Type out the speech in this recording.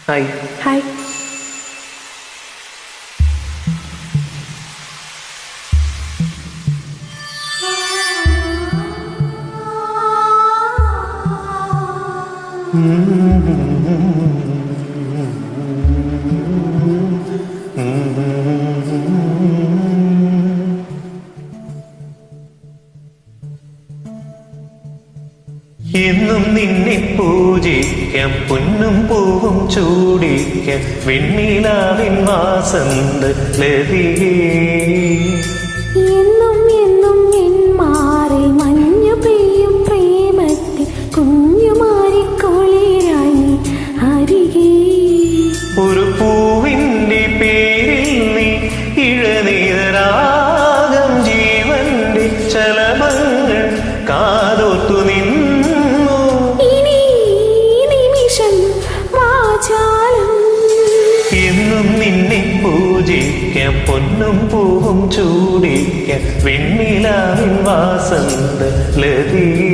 Hi. Hi. എന്നും നിന്നെ പൂജിക്കാം, പൊന്നും പൂവും ചൂടിക്കാം, വെണ്ണിലാവിൻ വാസന്ത ലതികേ. എന്നും എന്നും എന്മാറി മഞ്ഞു പെയ്യും പ്രേമത്തിൽ കുഞ്ഞുമാരി കുളിരായി അരികെ. ഒരു പൂവിൻ്റെ പേരിൽ നീ ഇഴനീരാഗം ജീവന്റെ ചലമങ്ങൾ കാതോർത്തു നിന്നു. ഇനി നിമിഷം വാചാലം. എന്നും നിന്നെ പൂജിക്കാം, പൊന്നും പൂവും ചൂടിക്കാം, വെണ്ണിലാവിൻ വാസന്ത ലതികേ.